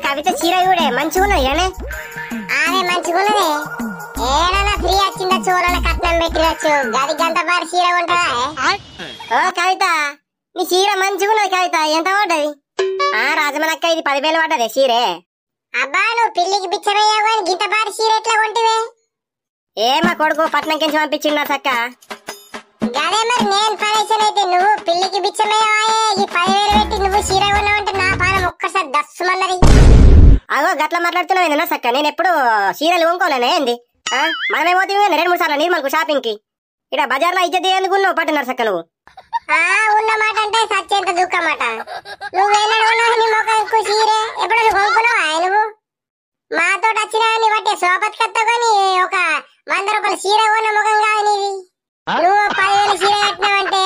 కవిత చీర కూడా మంచిగున్నది కానీ ఆమె మంచిగున్నదే. ఏడన్నా ఫ్రీ వచ్చిందా చూడాల కట్నం పెట్టినచ్చు గది గంట బారి చీర ఉంటుందా? ఓ కవిత నీ చీర మంచిగున్నది కవిత, ఎంత పడ్డది? రాజమనక్క ఇది 10,000 పడ్డదే చీరే. అబ్బా నువ్వు పిల్లికి బిచ్చమయ్యావు కానీ గింత బారి చీర ఎట్లా కొంటివే? మా కొడుకు పట్నం కించి పంపించిండు నా చక్క. గదే మరి నేను పరేషన్ అయితే నువ్వు పిల్లికి బిచ్చమయ్యావాయే. ఈ 10,000 పెట్టి నువ్వు చీర కొన్నావంటే నా పానం ఒక్కసారి దస్సుమన్నది. అగో గట్లా మాట్లాడుతున్నావు నా చక్క, నేను ఎప్పుడు చీరలు కొనుక్కోలేనా ఏంది? మనమే పోతే 2-3 సార్లు నిర్మల్కు షాపింగ్ కి. ఇక్కడ బజార్లో ఇజ్జత్ ఎందుకున్నావు పట్టున్నారు చక్క నువ్వు. ఉన్నమాట అంటే సత్యంత దుఃఖమాట. నువ్వేనాడు కొన్నావు నీ మొక్కకు చీరే? ఎప్పుడు నువ్వు కొనుక్కున్నావా నువ్వు? మాతో వచ్చినా నీ బట్టే సోపత్ కత్తా కానీ ఒక 100 రూపాయల చీర కొన్న ముఖం కాదు నీది. నువ్వు 10,000 చీర కట్టినావంటే